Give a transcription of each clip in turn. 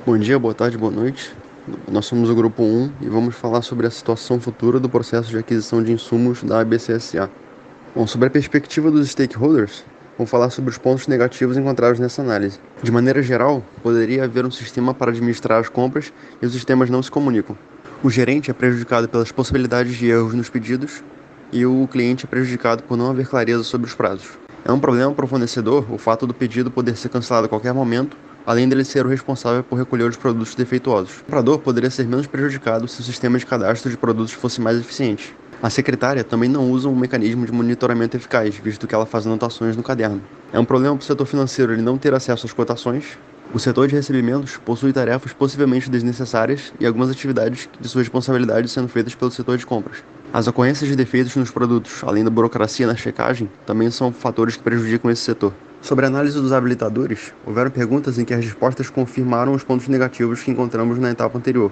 Bom dia, boa tarde, boa noite. Nós somos o grupo 1 e vamos falar sobre a situação futura do processo de aquisição de insumos da ABCSA. Bom, sobre a perspectiva dos stakeholders, vamos falar sobre os pontos negativos encontrados nessa análise. De maneira geral, poderia haver um sistema para administrar as compras e os sistemas não se comunicam. O gerente é prejudicado pelas possibilidades de erros nos pedidos e o cliente é prejudicado por não haver clareza sobre os prazos. É um problema para o fornecedor o fato do pedido poder ser cancelado a qualquer momento, além dele ser o responsável por recolher os produtos defeituosos. O comprador poderia ser menos prejudicado se o sistema de cadastro de produtos fosse mais eficiente. A secretária também não usa um mecanismo de monitoramento eficaz, visto que ela faz anotações no caderno. É um problema para o setor financeiro ele não ter acesso às cotações. O setor de recebimentos possui tarefas possivelmente desnecessárias e algumas atividades de sua responsabilidade sendo feitas pelo setor de compras. As ocorrências de defeitos nos produtos, além da burocracia na checagem, também são fatores que prejudicam esse setor. Sobre a análise dos habilitadores, houveram perguntas em que as respostas confirmaram os pontos negativos que encontramos na etapa anterior,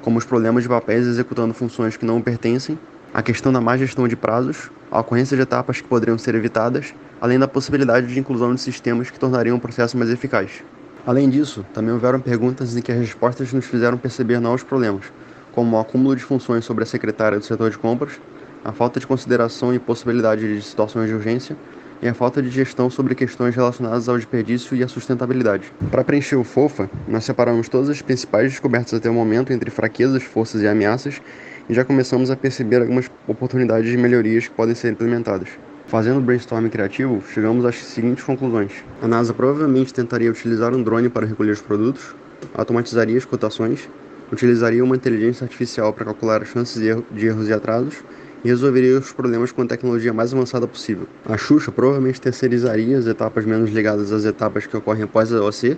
como os problemas de papéis executando funções que não pertencem, a questão da má gestão de prazos, a ocorrência de etapas que poderiam ser evitadas, além da possibilidade de inclusão de sistemas que tornariam o processo mais eficaz. Além disso, também houveram perguntas em que as respostas nos fizeram perceber novos problemas, como o acúmulo de funções sobre a secretária do setor de compras, a falta de consideração e possibilidade de situações de urgência, e a falta de gestão sobre questões relacionadas ao desperdício e à sustentabilidade. Para preencher o FOFA, nós separamos todas as principais descobertas até o momento entre fraquezas, forças e ameaças, e já começamos a perceber algumas oportunidades de melhorias que podem ser implementadas. Fazendo brainstorming criativo, chegamos às seguintes conclusões. A NASA provavelmente tentaria utilizar um drone para recolher os produtos, automatizaria as cotações, utilizaria uma inteligência artificial para calcular as chances de erros e atrasos e resolveria os problemas com a tecnologia mais avançada possível. A Xuxa provavelmente terceirizaria as etapas menos ligadas às etapas que ocorrem após a OC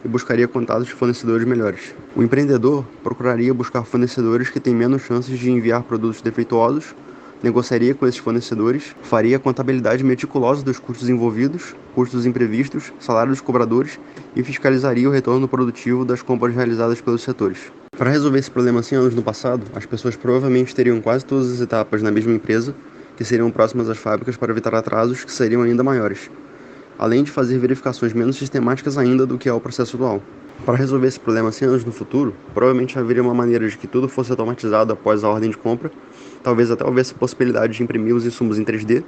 e buscaria contatos de fornecedores melhores. O empreendedor procuraria buscar fornecedores que têm menos chances de enviar produtos defeituosos, negociaria com esses fornecedores, faria a contabilidade meticulosa dos custos envolvidos, custos imprevistos, salários dos cobradores e fiscalizaria o retorno produtivo das compras realizadas pelos setores. Para resolver esse problema 100 anos no passado, as pessoas provavelmente teriam quase todas as etapas na mesma empresa, que seriam próximas às fábricas para evitar atrasos que seriam ainda maiores, além de fazer verificações menos sistemáticas ainda do que é o processo atual. Para resolver esse problema 100 anos no futuro, provavelmente haveria uma maneira de que tudo fosse automatizado após a ordem de compra, talvez até houvesse a possibilidade de imprimir os insumos em 3D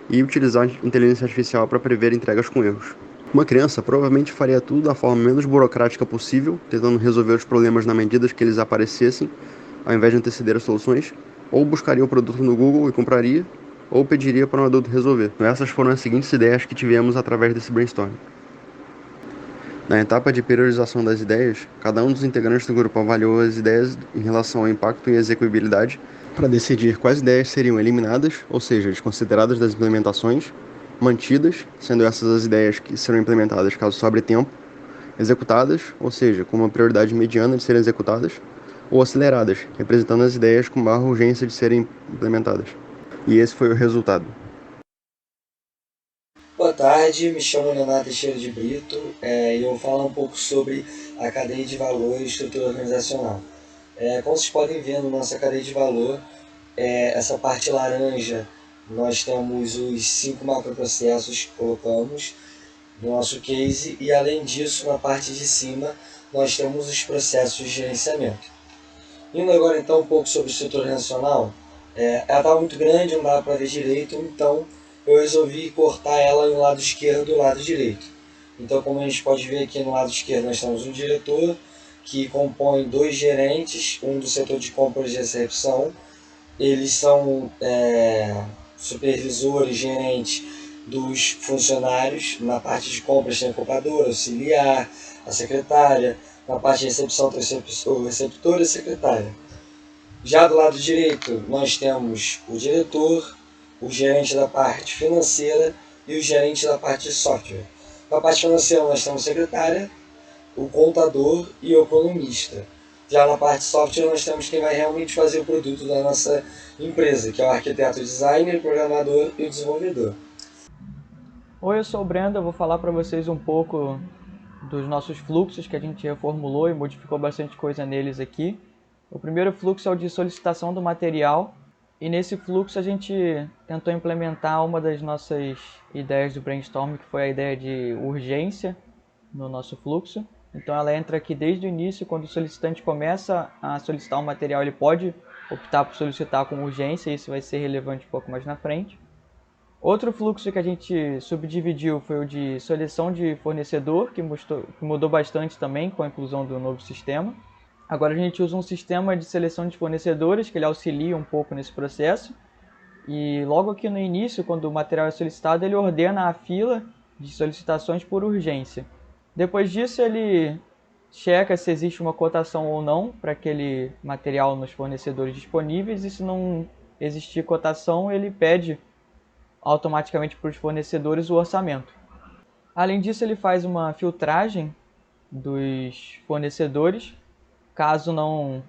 e utilizar inteligência artificial para prever entregas com erros. Uma criança provavelmente faria tudo da forma menos burocrática possível, tentando resolver os problemas na medida que eles aparecessem, ao invés de anteceder as soluções, ou buscaria o produto no Google e compraria, ou pediria para um adulto resolver. Essas foram as seguintes ideias que tivemos através desse brainstorm. Na etapa de priorização das ideias, cada um dos integrantes do grupo avaliou as ideias em relação ao impacto e execuibilidade para decidir quais ideias seriam eliminadas, ou seja, desconsideradas das implementações, mantidas, sendo essas as ideias que serão implementadas caso sobre tempo, executadas, ou seja, com uma prioridade mediana de serem executadas, ou aceleradas, representando as ideias com maior urgência de serem implementadas. E esse foi o resultado. Boa tarde, me chamo Leonardo Teixeira de Brito e eu vou falar um pouco sobre a cadeia de valor e estrutura organizacional. Como vocês podem ver na nossa cadeia de valor, essa parte laranja, nós temos os 5 macroprocessos que colocamos no nosso case e além disso, na parte de cima, nós temos os processos de gerenciamento. Indo agora então um pouco sobre estrutura organizacional, ela estava muito grande, não dava para ver direito, então eu resolvi cortar ela no lado esquerdo e no lado direito. Então, como a gente pode ver aqui no lado esquerdo, nós temos um diretor que compõe 2 gerentes, um do setor de compras e recepção. Eles são supervisores, gerentes dos funcionários. Na parte de compras tem o comprador, auxiliar, a secretária. Na parte de recepção tem o receptor e a secretária. Já do lado direito, nós temos o diretor, o gerente da parte financeira e o gerente da parte de software. Na parte financeira nós temos a secretária, o contador e o economista. Já na parte de software nós temos quem vai realmente fazer o produto da nossa empresa, que é o arquiteto, designer, programador e o desenvolvedor. Oi, eu sou o Brenda, eu vou falar para vocês um pouco dos nossos fluxos que a gente reformulou e modificou bastante coisa neles aqui. O primeiro fluxo é o de solicitação do material. E nesse fluxo a gente tentou implementar uma das nossas ideias do brainstorm, que foi a ideia de urgência no nosso fluxo. Então ela entra aqui desde o início. Quando o solicitante começa a solicitar um material, ele pode optar por solicitar com urgência, isso vai ser relevante um pouco mais na frente. Outro fluxo que a gente subdividiu foi o de seleção de fornecedor, que mudou bastante também com a inclusão do novo sistema. Agora a gente usa um sistema de seleção de fornecedores, que ele auxilia um pouco nesse processo. E logo aqui no início, quando o material é solicitado, ele ordena a fila de solicitações por urgência. Depois disso, ele checa se existe uma cotação ou não para aquele material nos fornecedores disponíveis, e se não existir cotação, ele pede automaticamente para os fornecedores o orçamento. Além disso, ele faz uma filtragem dos fornecedores, caso não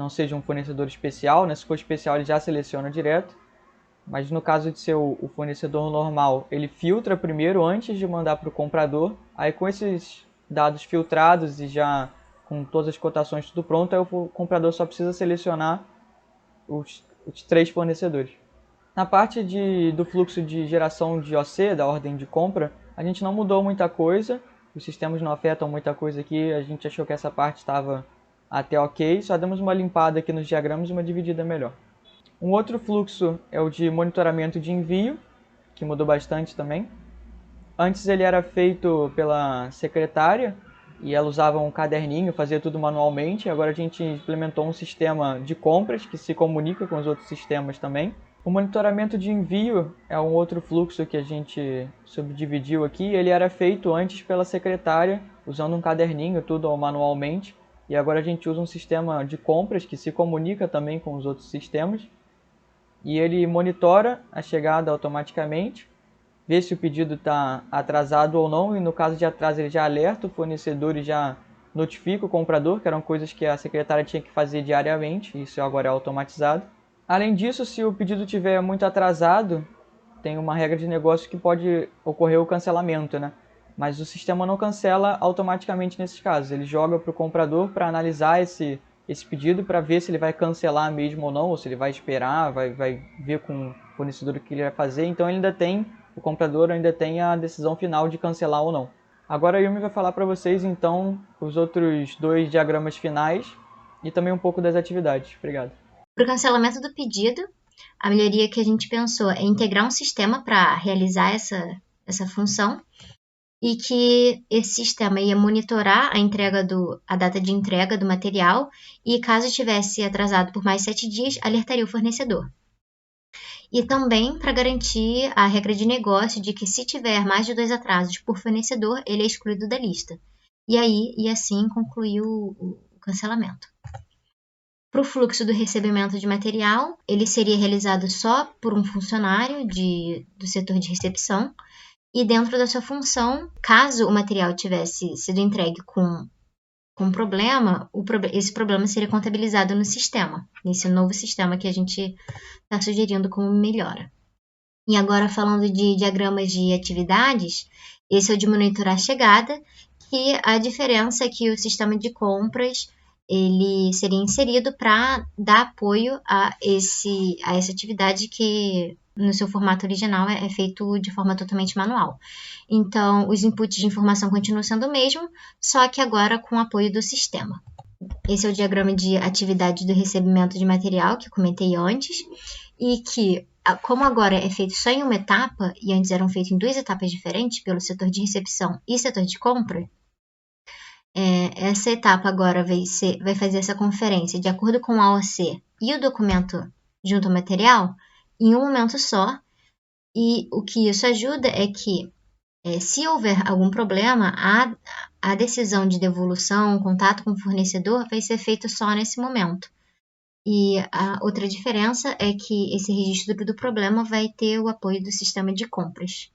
seja um fornecedor especial, né? Se for especial ele já seleciona direto, mas no caso de ser o fornecedor normal, ele filtra primeiro antes de mandar para o comprador. Aí com esses dados filtrados e já com todas as cotações tudo pronto, aí o comprador só precisa selecionar os 3 fornecedores. Na parte do fluxo de geração de OC, da ordem de compra, a gente não mudou muita coisa, os sistemas não afetam muita coisa aqui, a gente achou que essa parte estava até ok, só demos uma limpada aqui nos diagramas e uma dividida melhor. Um outro fluxo é o de monitoramento de envio, que mudou bastante também. Antes ele era feito pela secretária e ela usava um caderninho, fazia tudo manualmente. Agora a gente implementou um sistema de compras que se comunica com os outros sistemas também. O monitoramento de envio é um outro fluxo que a gente subdividiu aqui. Ele era feito antes pela secretária, usando um caderninho, tudo manualmente. E agora a gente usa um sistema de compras que se comunica também com os outros sistemas. E ele monitora a chegada automaticamente, vê se o pedido está atrasado ou não, e no caso de atraso ele já alerta o fornecedor e já notifica o comprador, que eram coisas que a secretária tinha que fazer diariamente, isso agora é automatizado. Além disso, se o pedido estiver muito atrasado, tem uma regra de negócio que pode ocorrer o cancelamento, né? Mas o sistema não cancela automaticamente nesses casos, ele joga para o comprador para analisar esse pedido para ver se ele vai cancelar mesmo ou não, ou se ele vai esperar, vai ver com o fornecedor o que ele vai fazer. Então o comprador ainda tem a decisão final de cancelar ou não. Agora a Yumi vai falar para vocês então os outros 2 diagramas finais e também um pouco das atividades. Obrigado. Para o cancelamento do pedido, a melhoria que a gente pensou é integrar um sistema para realizar essa função, e que esse sistema ia monitorar a data de entrega do material, e caso estivesse atrasado por mais 7 dias, alertaria o fornecedor. E também para garantir a regra de negócio de que se tiver mais de 2 atrasos por fornecedor, ele é excluído da lista. E assim concluir o cancelamento. Para o fluxo do recebimento de material, ele seria realizado só por um funcionário do setor de recepção, e dentro da sua função, caso o material tivesse sido entregue com problema, esse problema seria contabilizado no sistema, nesse novo sistema que a gente está sugerindo como melhora. E agora falando de diagramas de atividades, esse é o de monitorar a chegada, que a diferença é que o sistema de compras ele seria inserido para dar apoio a essa atividade que no seu formato original é feito de forma totalmente manual. Então, os inputs de informação continuam sendo o mesmo, só que agora com o apoio do sistema. Esse é o diagrama de atividade do recebimento de material que eu comentei antes, e que, como agora é feito só em uma etapa, e antes eram feitos em 2 etapas diferentes, pelo setor de recepção e setor de compra, essa etapa agora vai fazer essa conferência de acordo com a AOC e o documento junto ao material em um momento só, e o que isso ajuda é que, se houver algum problema, a decisão de devolução, contato com o fornecedor vai ser feito só nesse momento. E a outra diferença é que esse registro do problema vai ter o apoio do sistema de compras.